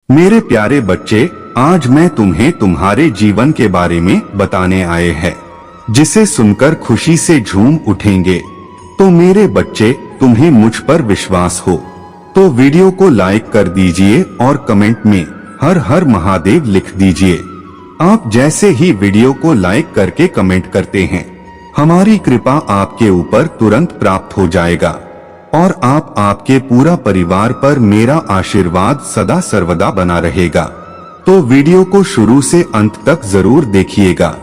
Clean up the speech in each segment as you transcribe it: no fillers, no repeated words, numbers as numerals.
मेरे प्यारे बच्चे, आज मैं तुम्हें तुम्हारे जीवन के बारे में बताने आए हैं, जिसे सुनकर खुशी से झूम उठेंगे। तो मेरे बच्चे, तुम्हें मुझ पर विश्वास हो तो वीडियो को लाइक कर दीजिए और कमेंट में हर हर महादेव लिख दीजिए। आप जैसे ही वीडियो को लाइक करके कमेंट करते हैं, हमारी कृपा आपके ऊपर तुरंत प्राप्त हो जाएगा और आपके पूरा परिवार पर मेरा आशीर्वाद सदा सर्वदा बना रहेगा। तो वीडियो को शुरू से अंत तक जरूर देखिएगा।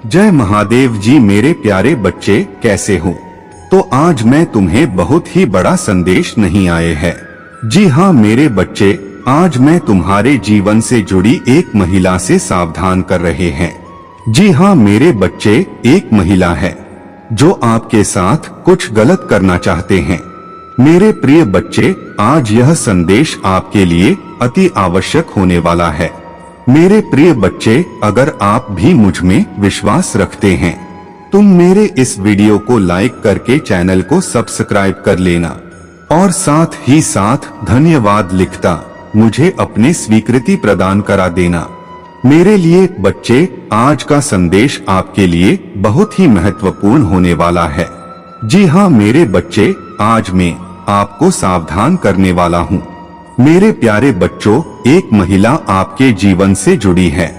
जय महादेव जी। मेरे प्यारे बच्चे, कैसे हो? तो आज मैं तुम्हें बहुत ही बड़ा संदेश नहीं आए है। जी हाँ मेरे बच्चे, आज मैं तुम्हारे जीवन से जुड़ी एक महिला से सावधान कर रहे हैं। जी हाँ मेरे बच्चे, एक महिला है जो आपके साथ कुछ गलत करना चाहते हैं। मेरे प्रिय बच्चे, आज यह संदेश आपके लिए अति आवश्यक होने वाला है। मेरे प्रिय बच्चे, अगर आप भी मुझ में विश्वास रखते हैं, तुम मेरे इस वीडियो को लाइक करके चैनल को सब्सक्राइब कर लेना और साथ ही साथ धन्यवाद लिखता मुझे अपनी स्वीकृति प्रदान करा देना। मेरे लिए बच्चे, आज का संदेश आपके लिए बहुत ही महत्वपूर्ण होने वाला है। जी हाँ मेरे बच्चे, आज मैं आपको सावधान करने वाला हूँ। मेरे प्यारे बच्चों, एक महिला आपके जीवन से जुड़ी है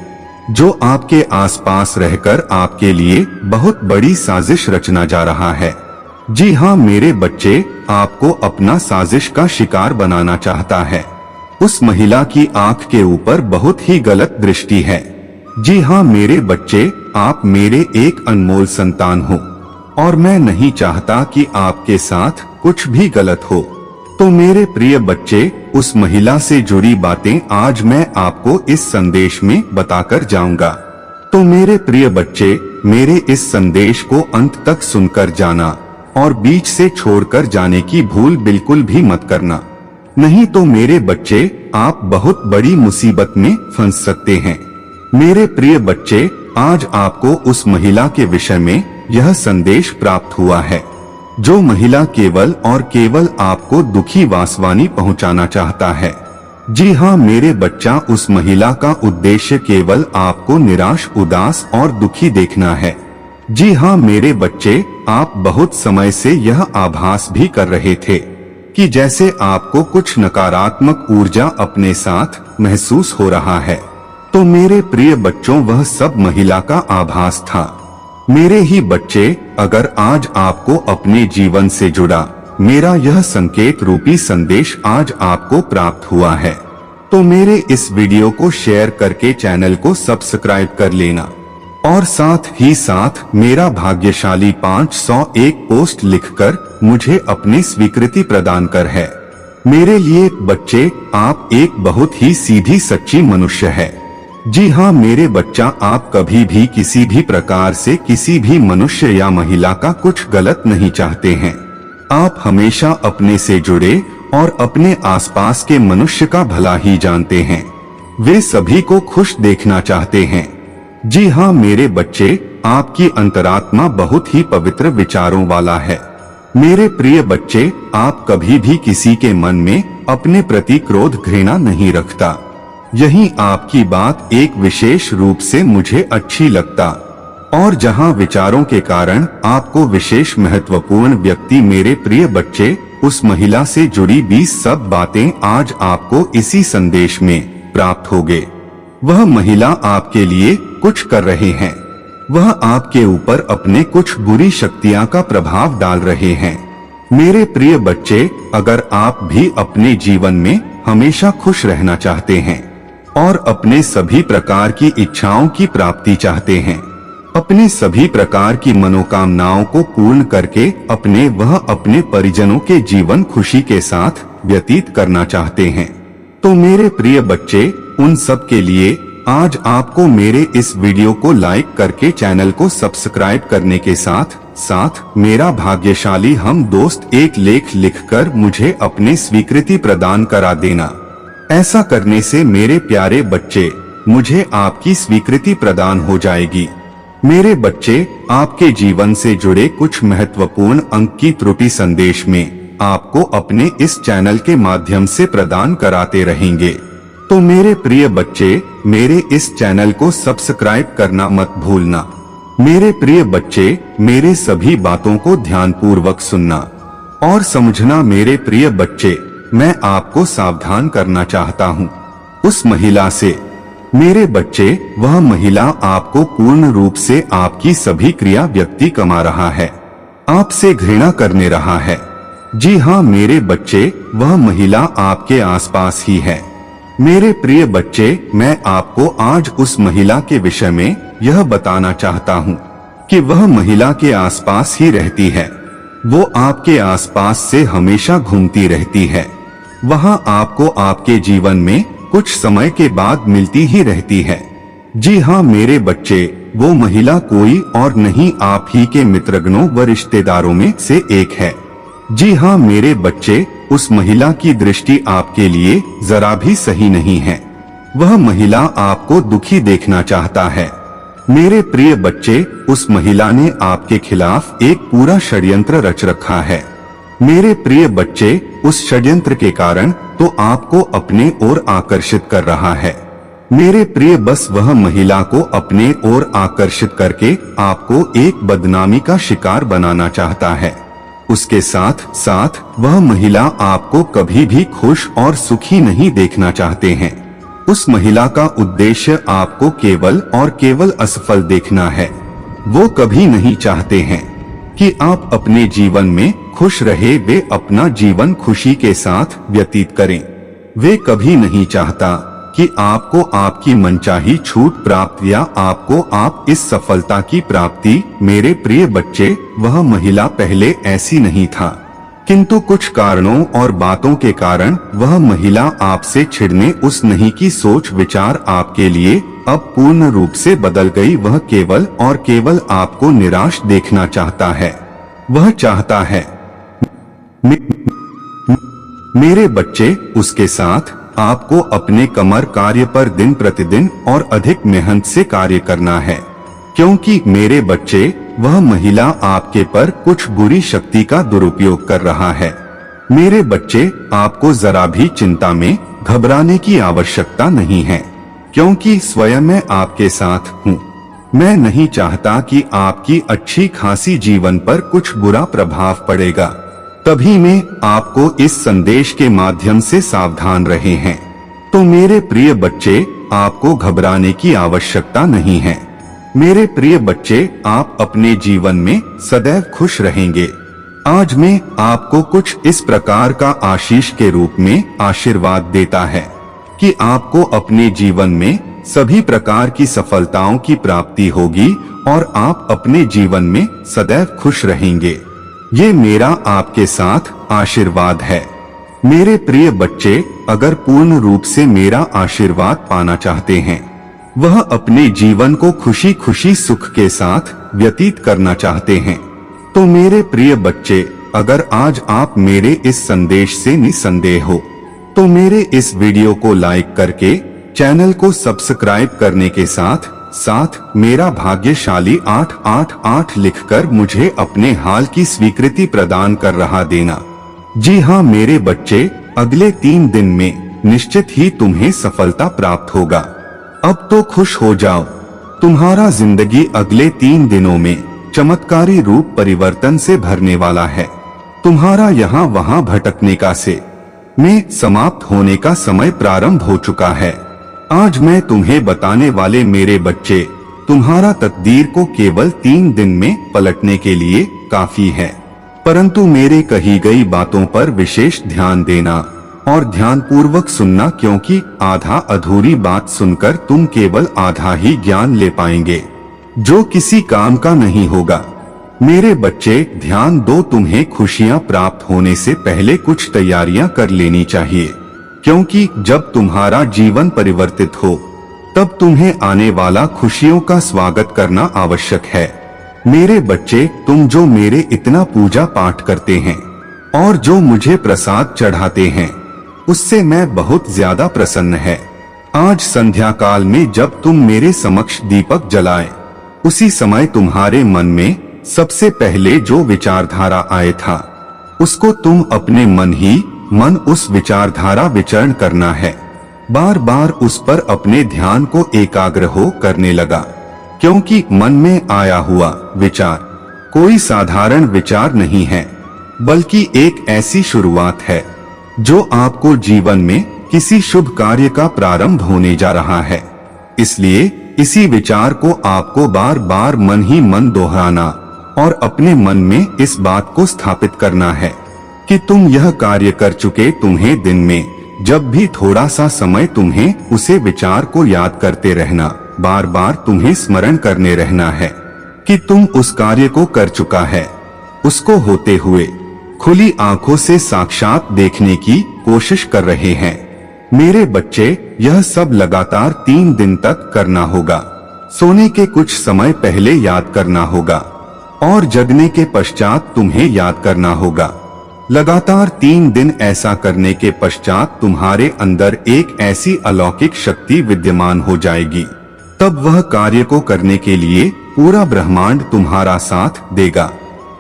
जो आपके आसपास रहकर आपके लिए बहुत बड़ी साजिश रचना जा रहा है। जी हाँ मेरे बच्चे, आपको अपना साजिश का शिकार बनाना चाहता है। उस महिला की आंख के ऊपर बहुत ही गलत दृष्टि है। जी हाँ मेरे बच्चे, आप मेरे एक अनमोल संतान हो और मैं नहीं चाहता कि आपके साथ कुछ भी गलत हो। तो मेरे प्रिय बच्चे, उस महिला से जुड़ी बातें आज मैं आपको इस संदेश में बताकर जाऊंगा। तो मेरे प्रिय बच्चे, मेरे इस संदेश को अंत तक सुनकर जाना और बीच से छोड़कर जाने की भूल बिल्कुल भी मत करना, नहीं तो मेरे बच्चे आप बहुत बड़ी मुसीबत में फंस सकते हैं। मेरे प्रिय बच्चे, आज आपको उस महिला के विषय में यह संदेश प्राप्त हुआ है जो महिला केवल और केवल आपको दुखी वासवानी पहुंचाना चाहता है। जी हाँ मेरे बच्चा, उस महिला का उद्देश्य केवल आपको निराश, उदास और दुखी देखना है। जी हाँ मेरे बच्चे, आप बहुत समय से यह आभास भी कर रहे थे कि जैसे आपको कुछ नकारात्मक ऊर्जा अपने साथ महसूस हो रहा है। तो मेरे प्रिय बच्चों, वह सब महिला का आभास था। मेरे ही बच्चे, अगर आज आपको अपने जीवन से जुड़ा मेरा यह संकेत रूपी संदेश आज आपको प्राप्त हुआ है, तो मेरे इस वीडियो को शेयर करके चैनल को सब्सक्राइब कर लेना और साथ ही साथ मेरा भाग्यशाली 501 पोस्ट लिखकर मुझे अपनी स्वीकृति प्रदान कर है। मेरे लिए बच्चे, आप एक बहुत ही सीधी सच्ची मनुष्य है। जी हाँ मेरे बच्चा, आप कभी भी किसी भी प्रकार से किसी भी मनुष्य या महिला का कुछ गलत नहीं चाहते हैं। आप हमेशा अपने से जुड़े और अपने आसपास के मनुष्य का भला ही जानते हैं। वे सभी को खुश देखना चाहते हैं। जी हाँ मेरे बच्चे, आपकी अंतरात्मा बहुत ही पवित्र विचारों वाला है। मेरे प्रिय बच्चे, आप कभी भी किसी के मन में अपने प्रति क्रोध, घृणा नहीं रखता। यही आपकी बात एक विशेष रूप से मुझे अच्छी लगता। और जहां विचारों के कारण आपको विशेष महत्वपूर्ण व्यक्ति, मेरे प्रिय बच्चे, उस महिला से जुड़ी 20 सब बातें आज आपको इसी संदेश में प्राप्त होंगे। वह महिला आपके लिए कुछ कर रहे हैं। वह आपके ऊपर अपने कुछ बुरी शक्तियां का प्रभाव डाल रहे हैं। मेरे प्रिय बच्चे, अगर आप भी अपने जीवन में हमेशा खुश रहना चाहते हैं और अपने सभी प्रकार की इच्छाओं की प्राप्ति चाहते हैं, अपने सभी प्रकार की मनोकामनाओं को पूर्ण करके अपने परिजनों के जीवन खुशी के साथ व्यतीत करना चाहते हैं, तो मेरे प्रिय बच्चे, उन सब के लिए आज आपको मेरे इस वीडियो को लाइक करके चैनल को सब्सक्राइब करने के साथ साथ मेरा भाग्यशाली हम दोस्त एक लेख लिखकर मुझे अपनी स्वीकृति प्रदान करा देना। ऐसा करने से मेरे प्यारे बच्चे, मुझे आपकी स्वीकृति प्रदान हो जाएगी। मेरे बच्चे, आपके जीवन से जुड़े कुछ महत्वपूर्ण अंक की त्रुटि संदेश में आपको अपने इस चैनल के माध्यम से प्रदान कराते रहेंगे। तो मेरे प्रिय बच्चे, मेरे इस चैनल को सब्सक्राइब करना मत भूलना। मेरे प्रिय बच्चे, मेरे सभी बातों को ध्यानपूर्वक सुनना और समझना। मेरे प्रिय बच्चे, मैं आपको सावधान करना चाहता हूँ उस महिला से। मेरे बच्चे, वह महिला आपको पूर्ण रूप से आपकी सभी क्रिया व्यक्ति कमा रहा है, आपसे घृणा करने रहा है। जी हाँ मेरे बच्चे, वह महिला आपके आसपास ही है। मेरे प्रिय बच्चे, मैं आपको आज उस महिला के विषय में यह बताना चाहता हूँ कि वह महिला के आसपास ही रहती है। वो आपके आसपास से हमेशा घूमती रहती है। वहाँ आपको आपके जीवन में कुछ समय के बाद मिलती ही रहती है। जी हाँ मेरे बच्चे, वो महिला कोई और नहीं, आप ही के मित्रगणों व रिश्तेदारों में से एक है। जी हाँ मेरे बच्चे, उस महिला की दृष्टि आपके लिए जरा भी सही नहीं है। वह महिला आपको दुखी देखना चाहता है। मेरे प्रिय बच्चे, उस महिला ने आपके खिलाफ एक पूरा षड्यंत्र रच रखा है। मेरे प्रिय बच्चे, उस षड्यंत्र के कारण तो आपको अपने ओर आकर्षित कर रहा है। मेरे प्रिय, बस वह महिला को अपने ओर आकर्षित करके आपको एक बदनामी का शिकार बनाना चाहता है। उसके साथ साथ वह महिला आपको कभी भी खुश और सुखी नहीं देखना चाहते हैं। उस महिला का उद्देश्य आपको केवल और केवल असफल देखना है। वो कभी नहीं चाहते हैं कि आप अपने जीवन में खुश रहे, वे अपना जीवन खुशी के साथ व्यतीत करें। वे कभी नहीं चाहता कि आपको आपकी मनचाही छूट प्राप्त या आपको आप इस सफलता की प्राप्ति। मेरे प्रिय बच्चे, वह महिला पहले ऐसी नहीं था, किंतु कुछ कारणों और बातों के कारण वह महिला आपसे छिड़ने उस नहीं की सोच विचार आपके लिए अब पूर्ण रूप से बदल गई। वह केवल और केवल आपको निराश देखना चाहता है। वह चाहता है मेरे बच्चे, उसके साथ आपको अपने कमर कार्य पर दिन प्रतिदिन और अधिक मेहनत से कार्य करना है, क्योंकि मेरे बच्चे, वह महिला आपके पर कुछ बुरी शक्ति का दुरुपयोग कर रहा है। मेरे बच्चे, आपको जरा भी चिंता में घबराने की आवश्यकता नहीं है, क्योंकि स्वयं मैं आपके साथ हूँ। मैं नहीं चाहता कि आपकी अच्छी खासी जीवन पर कुछ बुरा प्रभाव पड़ेगा, तभी मैं आपको इस संदेश के माध्यम से सावधान रहे हैं। तो मेरे प्रिय बच्चे, आपको घबराने की आवश्यकता नहीं है। मेरे प्रिय बच्चे, आप अपने जीवन में सदैव खुश रहेंगे। आज मैं आपको कुछ इस प्रकार का आशीष के रूप में आशीर्वाद देता है कि आपको अपने जीवन में सभी प्रकार की सफलताओं की प्राप्ति होगी और आप अपने जीवन में सदैव खुश रहेंगे। ये मेरा आपके साथ आशीर्वाद है। मेरे प्रिय बच्चे, अगर पूर्ण रूप से मेरा आशीर्वाद पाना चाहते हैं, वह अपने जीवन को खुशी खुशी सुख के साथ व्यतीत करना चाहते हैं, तो मेरे प्रिय बच्चे, अगर आज आप मेरे इस संदेश से निसंदेह हो, तो मेरे इस वीडियो को लाइक करके चैनल को सब्सक्राइब करने के साथ साथ मेरा भाग्यशाली 888 लिखकर मुझे अपने हाल की स्वीकृति प्रदान कर रहा देना। जी हाँ मेरे बच्चे, अगले 3 दिन में निश्चित ही तुम्हें सफलता प्राप्त होगा। अब तो खुश हो जाओ। तुम्हारा जिंदगी अगले 3 दिनों में चमत्कारी रूप परिवर्तन से भरने वाला है। तुम्हारा यहाँ वहाँ भटकने का से में समाप्त होने का समय प्रारंभ हो चुका है। आज मैं तुम्हें बताने वाले मेरे बच्चे, तुम्हारा तकदीर को केवल 3 दिन में पलटने के लिए काफी है, परंतु मेरे कही गई बातों पर विशेष ध्यान देना और ध्यानपूर्वक सुनना, क्योंकि आधा अधूरी बात सुनकर तुम केवल आधा ही ज्ञान ले पाएंगे, जो किसी काम का नहीं होगा। मेरे बच्चे, ध्यान दो, तुम्हें खुशियां प्राप्त होने से पहले कुछ तैयारियां कर लेनी चाहिए, क्योंकि जब तुम्हारा जीवन परिवर्तित हो तब तुम्हें आने वाला खुशियों का स्वागत करना आवश्यक है। मेरे बच्चे, तुम जो मेरे इतना पूजा पाठ करते हैं और जो मुझे प्रसाद चढ़ाते हैं, उससे मैं बहुत ज्यादा प्रसन्न है। आज संध्या काल में जब तुम मेरे समक्ष दीपक जलाए, उसी समय तुम्हारे मन में सबसे पहले जो विचारधारा आए था, उसको तुम अपने मन उस विचारधारा विचरण करना है। बार बार उस पर अपने ध्यान को एकाग्र हो करने लगा, क्योंकि मन में आया हुआ विचार कोई साधारण विचार नहीं है, बल्कि एक ऐसी शुरुआत है जो आपको जीवन में किसी शुभ कार्य का प्रारंभ होने जा रहा है। इसलिए इसी विचार को आपको बार बार मन ही मन दोहराना और अपने मन में इस बात को स्थापित करना है कि तुम यह कार्य कर चुके। तुम्हें दिन में जब भी थोड़ा सा समय तुम्हें उसे विचार को याद करते रहना, बार बार तुम्हें स्मरण करने रहना है कि तुम उस कार्य को कर चुका है। उसको होते हुए खुली आंखों से साक्षात देखने की कोशिश कर रहे हैं। मेरे बच्चे, यह सब लगातार 3 दिन तक करना होगा। सोने के कुछ समय पहले याद करना होगा और जगने के पश्चात तुम्हें याद करना होगा। लगातार 3 दिन ऐसा करने के पश्चात तुम्हारे अंदर एक ऐसी अलौकिक शक्ति विद्यमान हो जाएगी। तब वह कार्य को करने के लिए पूरा ब्रह्मांड तुम्हारा साथ देगा,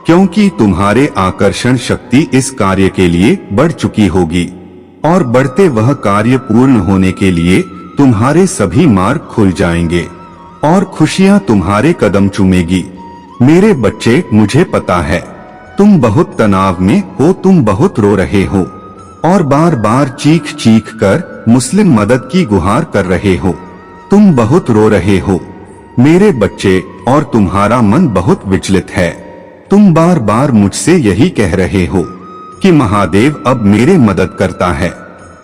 क्योंकि तुम्हारे आकर्षण शक्ति इस कार्य के लिए बढ़ चुकी होगी और बढ़ते वह कार्य पूर्ण होने के लिए तुम्हारे सभी मार्ग खुल जाएंगे और खुशियां तुम्हारे कदम चूमेगी। मेरे बच्चे, मुझे पता है तुम बहुत तनाव में हो, तुम बहुत रो रहे हो और बार बार चीख चीख कर मुस्लिम मदद की गुहार कर रहे हो। तुम बहुत रो रहे हो मेरे बच्चे, और तुम्हारा मन बहुत विचलित है। तुम बार बार मुझसे यही कह रहे हो कि महादेव अब मेरे मदद करता है,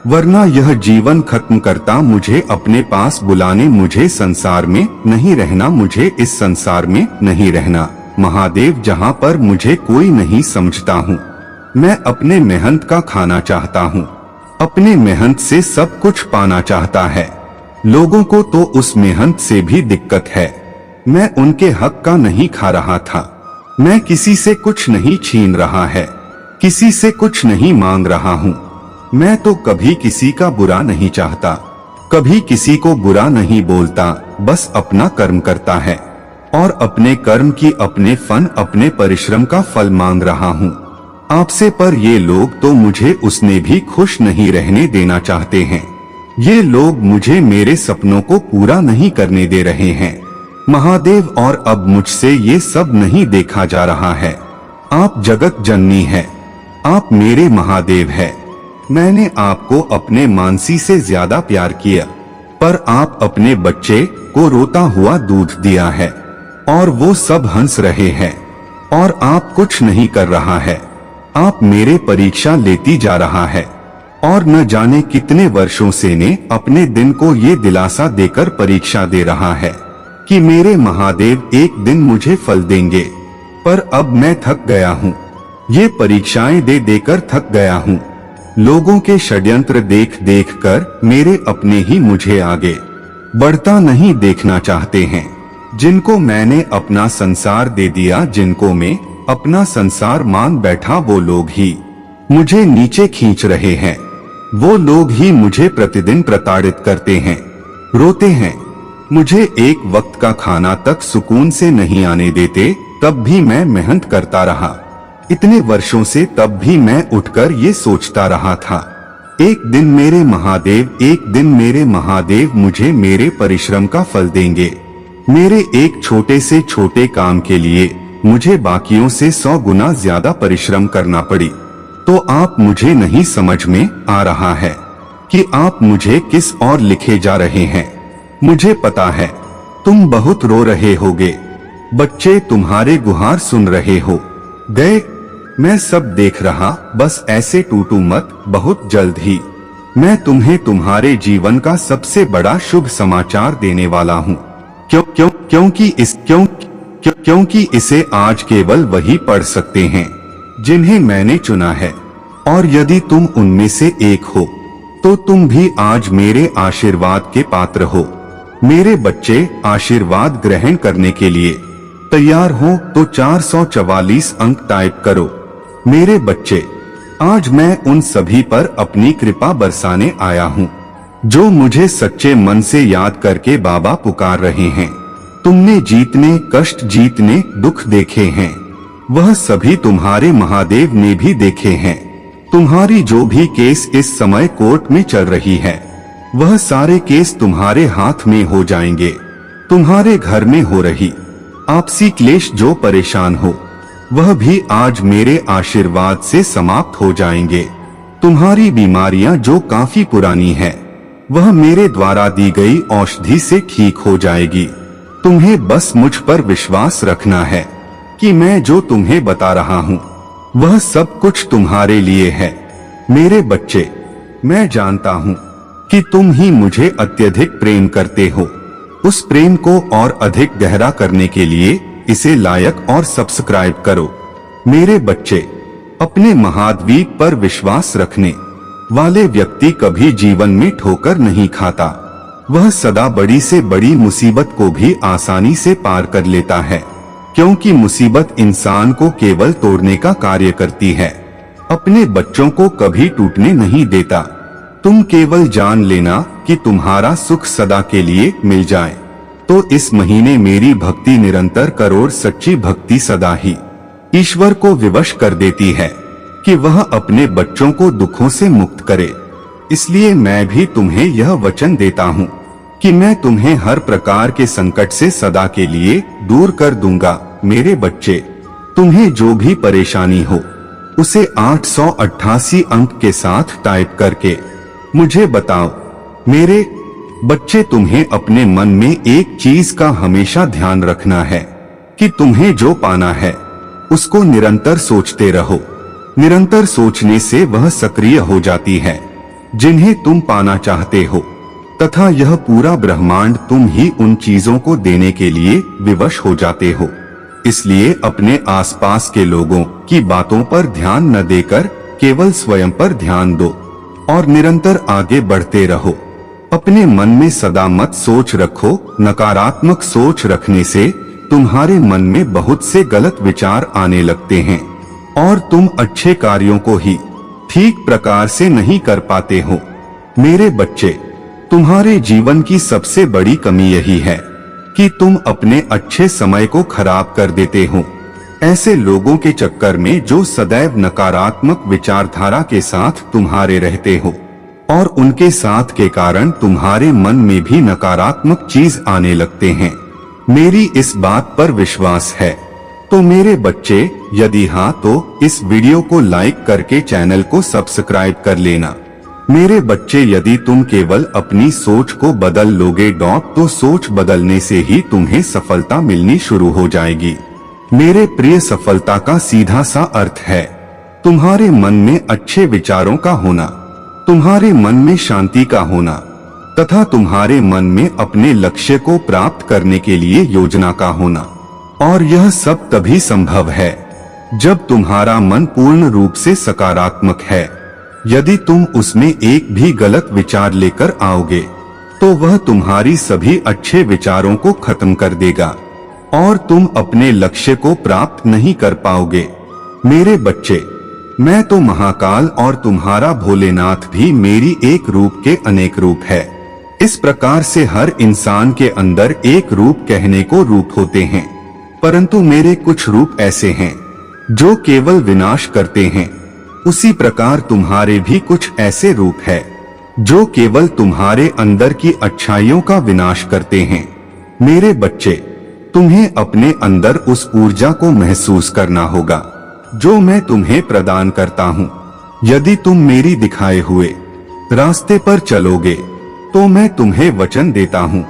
वरना यह जीवन खत्म करता। मुझे अपने पास बुलाने, मुझे संसार में नहीं रहना, मुझे इस संसार में नहीं रहना। महादेव, जहाँ पर मुझे कोई नहीं समझता हूँ, मैं अपने मेहनत का खाना चाहता हूँ, अपने मेहनत से सब कुछ पाना चाहता है। लोगों को तो उस मेहनत से भी दिक्कत है। मैं उनके हक का नहीं खा रहा था। मैं किसी से कुछ नहीं छीन रहा है, किसी से कुछ नहीं मांग रहा हूँ। मैं तो कभी किसी का बुरा नहीं चाहता, कभी किसी को बुरा नहीं बोलता, बस अपना कर्म करता है और अपने कर्म की, अपने फन, अपने परिश्रम का फल मांग रहा हूँ आपसे। पर ये लोग तो मुझे उसने भी खुश नहीं रहने देना चाहते हैं। ये लोग मुझे मेरे सपनों को पूरा नहीं करने दे रहे हैं महादेव, और अब मुझसे ये सब नहीं देखा जा रहा है। आप जगत जननी है, आप मेरे महादेव है। मैंने आपको अपने मानसी से ज्यादा प्यार किया, पर आप अपने बच्चे को रोता हुआ दूध दिया है और वो सब हंस रहे हैं और आप कुछ नहीं कर रहा है। आप मेरे परीक्षा लेती जा रहा है और न जाने कितने वर्षों से ने अपने दिन को ये दिलासा देकर परीक्षा दे रहा है कि मेरे महादेव एक दिन मुझे फल देंगे। पर अब मैं थक गया हूँ, ये परीक्षाएं दे देकर थक गया हूँ। लोगों के षड्यंत्र देख देख कर मेरे अपने ही मुझे आगे बढ़ता नहीं देखना चाहते हैं। जिनको मैंने अपना संसार दे दिया, जिनको मैं अपना संसार मान बैठा, वो लोग ही मुझे नीचे खींच रहे हैं। वो लोग ही मुझे प्रतिदिन प्रताड़ित करते हैं, रोते हैं। मुझे एक वक्त का खाना तक सुकून से नहीं आने देते, तब भी मैं मेहनत करता रहा इतने वर्षों से। तब भी मैं उठकर ये सोचता रहा था, एक दिन मेरे महादेव, एक दिन मेरे महादेव मुझे मेरे परिश्रम का फल देंगे। मेरे एक छोटे से छोटे काम के लिए मुझे बाकियों से 100 गुना ज्यादा परिश्रम करना पड़ी। तो आप मुझे नहीं समझ में आ रहा है कि आप मुझे किस ओर लिखे जा रहे हैं। मुझे पता है तुम बहुत रो रहे होगे। बच्चे तुम्हारे गुहार सुन रहे हो गए, मैं सब देख रहा। बस ऐसे टूटू मत, बहुत जल्द ही मैं तुम्हें तुम्हारे जीवन का सबसे बड़ा शुभ समाचार देने वाला हूँ। क्योंकि इसे आज केवल वही पढ़ सकते हैं जिन्हें मैंने चुना है, और यदि तुम उनमें से एक हो तो तुम भी आज मेरे आशीर्वाद के पात्र हो। मेरे बच्चे, आशीर्वाद ग्रहण करने के लिए तैयार हो तो 444 अंक टाइप करो। मेरे बच्चे, आज मैं उन सभी पर अपनी कृपा बरसाने आया हूँ जो मुझे सच्चे मन से याद करके बाबा पुकार रहे हैं। तुमने जीतने, कष्ट जीतने, दुख देखे हैं, वह सभी तुम्हारे महादेव ने भी देखे हैं। तुम्हारी जो भी केस इस समय कोर्ट में चल रही है, वह सारे केस तुम्हारे हाथ में हो जाएंगे। तुम्हारे घर में हो रही आपसी क्लेश जो परेशान हो, वह भी आज मेरे आशीर्वाद से समाप्त हो जाएंगे। तुम्हारी बीमारियां जो काफी पुरानी है, वह मेरे द्वारा दी गई औषधि से ठीक हो जाएगी। तुम्हें बस मुझ पर विश्वास रखना है कि मैं जो तुम्हें बता रहा हूँ वह सब कुछ तुम्हारे लिए है। मेरे बच्चे, मैं जानता हूँ कि तुम ही मुझे अत्यधिक प्रेम करते हो। उस प्रेम को और अधिक गहरा करने के लिए इसे लाइक और सब्सक्राइब करो। मेरे बच्चे, अपने महाद्वीप पर विश्वास रखने वाले व्यक्ति कभी जीवन में ठोकर नहीं खाता। वह सदा बड़ी से बड़ी मुसीबत को भी आसानी से पार कर लेता है, क्योंकि मुसीबत इंसान को केवल तोड़ने का कार्य करती है, अपने बच्चों को कभी टूटने नहीं देता। तुम केवल जान लेना कि तुम्हारा सुख सदा के लिए मिल जाए। तो इस महीने मेरी भक्ति निरंतर करोड़ सच्ची भक्ति सदा ही ईश्वर को विवश कर देती है कि वह अपने बच्चों को दुखों से मुक्त करे। इसलिए मैं भी तुम्हें यह वचन देता हूँ कि मैं तुम्हें हर प्रकार के संकट से सदा के लिए दूर कर दूंगा। मेरे बच्चे, तुम्हें जो भी परेशानी हो उसे 888 अंक के साथ टाइप करके मुझे बताओ। मेरे बच्चे, तुम्हें अपने मन में एक चीज का हमेशा ध्यान रखना है कि तुम्हें जो पाना है उसको निरंतर सोचते रहो। निरंतर सोचने से वह सक्रिय हो जाती है जिन्हें तुम पाना चाहते हो, तथा यह पूरा ब्रह्मांड तुम ही उन चीजों को देने के लिए विवश हो जाते हो। इसलिए अपने आसपास के लोगों की बातों पर ध्यान न देकर केवल स्वयं पर ध्यान दो और निरंतर आगे बढ़ते रहो। अपने मन में सदा मत सोच रखो। नकारात्मक सोच रखने से तुम्हारे मन में बहुत से गलत विचार आने लगते हैं और तुम अच्छे कार्यों को ही ठीक प्रकार से नहीं कर पाते हो। मेरे बच्चे, तुम्हारे जीवन की सबसे बड़ी कमी यही है कि तुम अपने अच्छे समय को खराब कर देते हो ऐसे लोगों के चक्कर में जो सदैव नकारात्मक विचारधारा के साथ तुम्हारे रहते हो, और उनके साथ के कारण तुम्हारे मन में भी नकारात्मक चीज आने लगते हैं। मेरी इस बात पर विश्वास है तो मेरे बच्चे, यदि हाँ तो इस वीडियो को लाइक करके चैनल को सब्सक्राइब कर लेना। मेरे बच्चे, यदि तुम केवल अपनी सोच को बदल लोगे तो सोच बदलने से ही तुम्हें सफलता मिलनी शुरू हो जाएगी। मेरे प्रिय, सफलता का सीधा सा अर्थ है तुम्हारे मन में अच्छे विचारों का होना, तुम्हारे मन में शांति का होना, तथा तुम्हारे मन में अपने लक्ष्य को प्राप्त करने के लिए योजना का होना। और यह सब तभी संभव है जब तुम्हारा मन पूर्ण रूप से सकारात्मक है। यदि तुम उसमें एक भी गलत विचार लेकर आओगे तो वह तुम्हारी सभी अच्छे विचारों को खत्म कर देगा और तुम अपने लक्ष्य को प्राप्त नहीं कर पाओगे। मेरे बच्चे, मैं तो महाकाल और तुम्हारा भोलेनाथ भी मेरी एक रूप के अनेक रूप है। इस प्रकार से हर इंसान के अंदर एक रूप कहने को रूप होते हैं, परंतु मेरे कुछ रूप ऐसे हैं जो केवल विनाश करते हैं। उसी प्रकार तुम्हारे भी कुछ ऐसे रूप है जो केवल तुम्हारे अंदर की अच्छाइयों का विनाश करते हैं। मेरे बच्चे, तुम्हें अपने अंदर उस ऊर्जा को महसूस करना होगा जो मैं तुम्हें प्रदान करता हूँ। यदि तुम मेरी दिखाए हुए रास्ते पर चलोगे तो मैं तुम्हें वचन देता हूँ,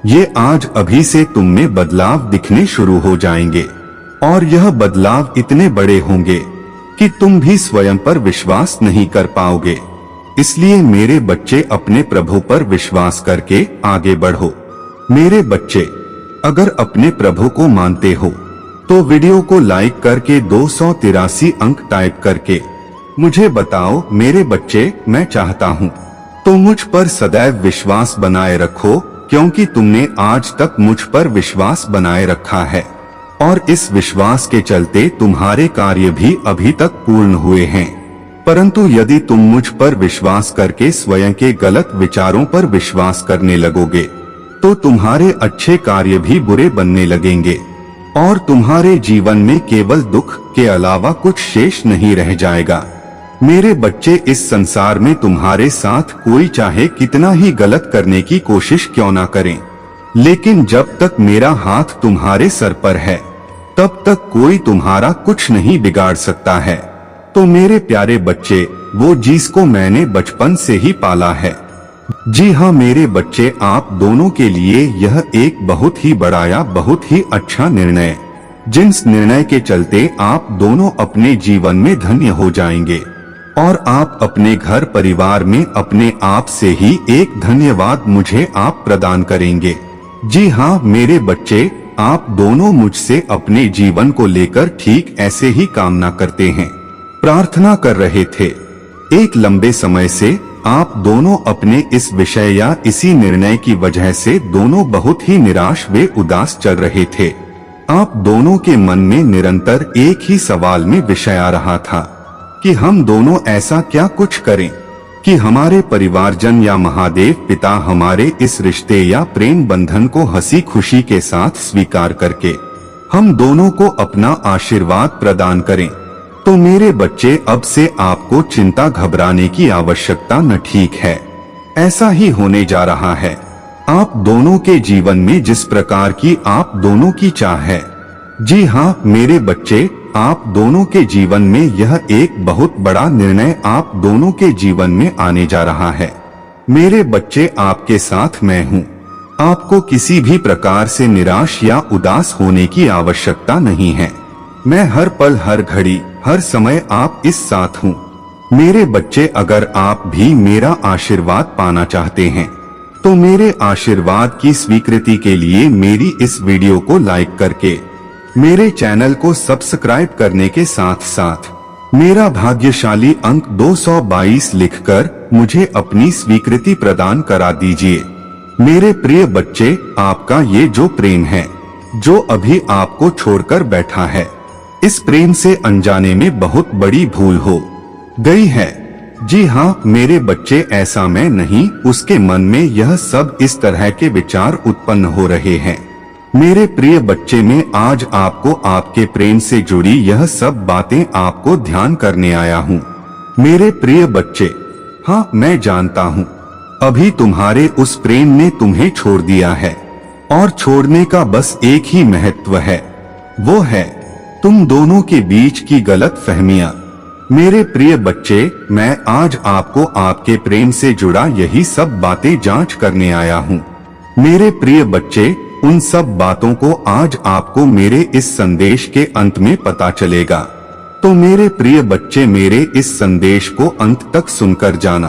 ये आज अभी से तुम में बदलाव दिखने शुरू हो जाएंगे और यह बदलाव इतने बड़े होंगे कि तुम भी स्वयं पर विश्वास नहीं कर पाओगे। इसलिए मेरे बच्चे, अपने प्रभु पर विश्वास करके आगे बढ़ो। मेरे बच्चे, अगर अपने प्रभु को मानते हो तो वीडियो को लाइक करके 283 अंक टाइप करके मुझे बताओ। मेरे बच्चे, मैं चाहता हूँ तो मुझ पर सदैव विश्वास बनाए रखो, क्योंकि तुमने आज तक मुझ पर विश्वास बनाए रखा है और इस विश्वास के चलते तुम्हारे कार्य भी अभी तक पूर्ण हुए हैं। परंतु यदि तुम मुझ पर विश्वास करके स्वयं के गलत विचारों पर विश्वास करने लगोगे तो तुम्हारे अच्छे कार्य भी बुरे बनने लगेंगे और तुम्हारे जीवन में केवल दुख के अलावा कुछ शेष नहीं रह जाएगा। मेरे बच्चे, इस संसार में तुम्हारे साथ कोई चाहे कितना ही गलत करने की कोशिश क्यों ना करें, लेकिन जब तक मेरा हाथ तुम्हारे सर पर है तब तक कोई तुम्हारा कुछ नहीं बिगाड़ सकता है। तो मेरे प्यारे बच्चे, वो जिसको मैंने बचपन से ही पाला है, जी हाँ मेरे बच्चे, आप दोनों के लिए यह एक बहुत ही बड़ा या बहुत ही अच्छा निर्णय, जिस निर्णय के चलते आप दोनों अपने जीवन में धन्य हो जाएंगे और आप अपने घर परिवार में अपने आप से ही एक धन्यवाद मुझे आप प्रदान करेंगे। जी हाँ मेरे बच्चे, आप दोनों मुझसे अपने जीवन को लेकर ठीक ऐसे ही कामना करते हैं, प्रार्थना कर रहे थे। एक लंबे समय से आप दोनों अपने इस विषय या इसी निर्णय की वजह से दोनों बहुत ही निराश व उदास चल रहे थे। आप दोनों के मन में निरंतर एक ही सवाल में विषय आ रहा था कि हम दोनों ऐसा क्या कुछ करें कि हमारे परिवारजन या महादेव पिता हमारे इस रिश्ते या प्रेम बंधन को हंसी खुशी के साथ स्वीकार करके हम दोनों को अपना आशीर्वाद प्रदान करें। तो मेरे बच्चे, अब से आपको चिंता घबराने की आवश्यकता न, ठीक है, ऐसा ही होने जा रहा है। आप दोनों के जीवन में जिस प्रकार की आप दोनों की चाह है, जी हाँ मेरे बच्चे, आप दोनों के जीवन में यह एक बहुत बड़ा निर्णय आप दोनों के जीवन में आने जा रहा है। मेरे बच्चे, आपके साथ मैं हूँ, आपको किसी भी प्रकार से निराश या उदास होने की आवश्यकता नहीं है। मैं हर पल हर घड़ी हर समय आप इस साथ हूँ। मेरे बच्चे, अगर आप भी मेरा आशीर्वाद पाना चाहते हैं तो मेरे आशीर्वाद की स्वीकृति के लिए मेरी इस वीडियो को लाइक करके मेरे चैनल को सब्सक्राइब करने के साथ साथ मेरा भाग्यशाली अंक 222 लिखकर मुझे अपनी स्वीकृति प्रदान करा दीजिए। मेरे प्रिय बच्चे, आपका ये जो प्रेम है जो अभी आपको छोड़कर बैठा है, इस प्रेम से अनजाने में बहुत बड़ी भूल हो गई है। जी हाँ मेरे बच्चे, ऐसा मैं नहीं, उसके मन में यह सब इस तरह के विचार उत्पन्न हो रहे हैं। मेरे प्रिय बच्चे, मैं आज आपको आपके प्रेम से जुड़ी यह सब बातें आपको ध्यान करने आया हूँ। मेरे प्रिय बच्चे, हाँ मैं जानता हूँ अभी तुम्हारे उस प्रेम ने तुम्हें छोड़ दिया है और छोड़ने का बस एक ही महत्व है, वो है तुम दोनों के बीच की गलत फहमियां। मेरे प्रिय बच्चे, मैं आज आपको आपके प्रेम से जुड़ा यही सब बातें जांच करने आया हूँ। मेरे प्रिय बच्चे, उन सब बातों को आज आपको मेरे इस संदेश के अंत में पता चलेगा। तो मेरे प्रिय बच्चे, मेरे इस संदेश को अंत तक सुनकर जाना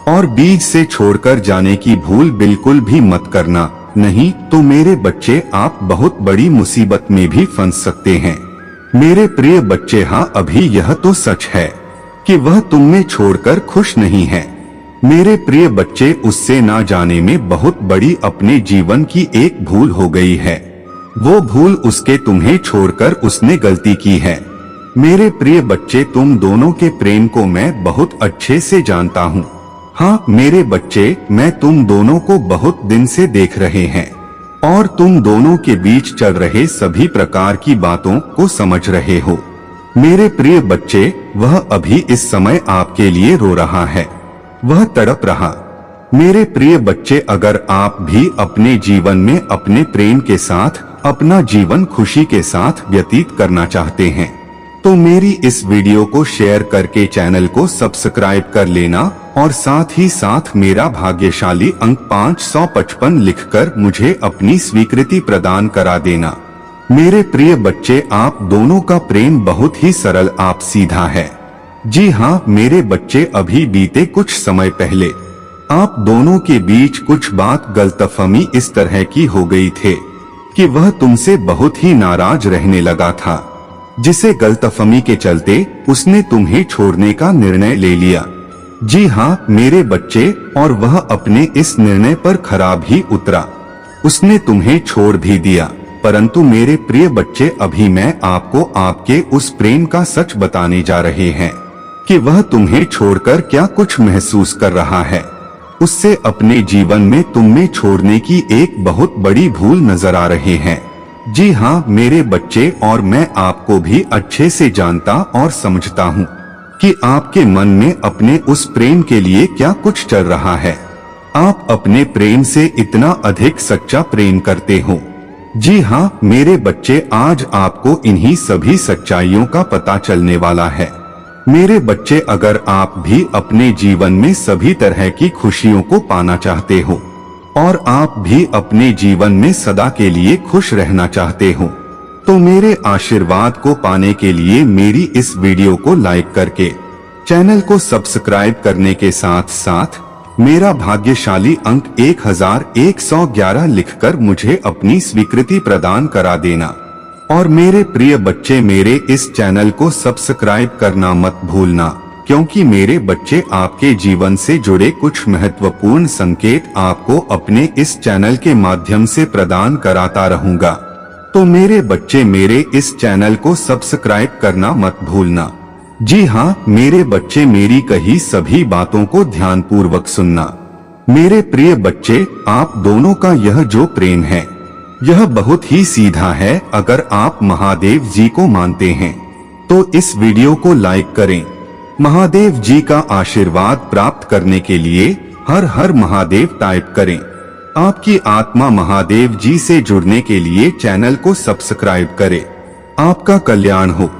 और बीच से छोड़कर जाने की भूल बिल्कुल भी मत करना, नहीं तो मेरे बच्चे आप बहुत बड़ी मुसीबत में भी फंस सकते हैं। मेरे प्रिय बच्चे, हाँ अभी यह तो सच है कि वह तुम्हें छोड़कर खुश नहीं है। मेरे प्रिय बच्चे, उससे ना जाने में बहुत बड़ी अपने जीवन की एक भूल हो गई है। वो भूल उसके तुम्हें छोड़कर उसने गलती की है। मेरे प्रिय बच्चे, तुम दोनों के प्रेम को मैं बहुत अच्छे से जानता हूँ। हाँ मेरे बच्चे, मैं तुम दोनों को बहुत दिन से देख रहे हैं और तुम दोनों के बीच चल रहे सभी प्रकार की बातों को समझ रहे हो। मेरे प्रिय बच्चे, वह अभी इस समय आपके लिए रो रहा है, वह तड़प रहा। मेरे प्रिय बच्चे, अगर आप भी अपने जीवन में अपने प्रेम के साथ अपना जीवन खुशी के साथ व्यतीत करना चाहते हैं तो मेरी इस वीडियो को शेयर करके चैनल को सब्सक्राइब कर लेना और साथ ही साथ मेरा भाग्यशाली अंक 555 लिखकर मुझे अपनी स्वीकृति प्रदान करा देना। मेरे प्रिय बच्चे, आप दोनों का प्रेम बहुत ही सरल आप सीधा है। जी हाँ मेरे बच्चे, अभी बीते कुछ समय पहले आप दोनों के बीच कुछ बात गलतफहमी इस तरह की हो गई थे कि वह तुमसे बहुत ही नाराज रहने लगा था, जिसे गलतफहमी के चलते उसने तुम्हें छोड़ने का निर्णय ले लिया। जी हाँ मेरे बच्चे, और वह अपने इस निर्णय पर खरा भी उतरा, उसने तुम्हें छोड़ भी दिया। परंतु मेरे प्रिय बच्चे, अभी मैं आपको आपके उस प्रेम का सच बताने जा रहे हैं कि वह तुम्हें छोड़कर क्या कुछ महसूस कर रहा है। उससे अपने जीवन में तुम्हें छोड़ने की एक बहुत बड़ी भूल नजर आ रहे हैं। जी हाँ मेरे बच्चे, और मैं आपको भी अच्छे से जानता और समझता हूँ। कि आपके मन में अपने उस प्रेम के लिए क्या कुछ चल रहा है। आप अपने प्रेम से इतना अधिक सच्चा प्रेम करते हो। जी हाँ मेरे बच्चे, आज आपको इन्हीं सभी सच्चाइयों का पता चलने वाला है। मेरे बच्चे, अगर आप भी अपने जीवन में सभी तरह की खुशियों को पाना चाहते हो और आप भी अपने जीवन में सदा के लिए खुश रहना चाहते हो, तो मेरे आशीर्वाद को पाने के लिए मेरी इस वीडियो को लाइक करके चैनल को सब्सक्राइब करने के साथ साथ मेरा भाग्यशाली अंक 1111 लिखकर मुझे अपनी स्वीकृति प्रदान करा देना। और मेरे प्रिय बच्चे, मेरे इस चैनल को सब्सक्राइब करना मत भूलना, क्योंकि मेरे बच्चे आपके जीवन से जुड़े कुछ महत्वपूर्ण संकेत आपको अपने इस चैनल के माध्यम से प्रदान कराता रहूंगा। तो मेरे बच्चे, मेरे इस चैनल को सब्सक्राइब करना मत भूलना। जी हाँ मेरे बच्चे, मेरी कही सभी बातों को ध्यानपूर्वक सुनना। मेरे प्रिय बच्चे, आप दोनों का यह जो प्रेम है यह बहुत ही सीधा है। अगर आप महादेव जी को मानते हैं तो इस वीडियो को लाइक करें। महादेव जी का आशीर्वाद प्राप्त करने के लिए हर हर महादेव टाइप करें। आपकी आत्मा महादेव जी से जुड़ने के लिए चैनल को सब्सक्राइब करें। आपका कल्याण हो।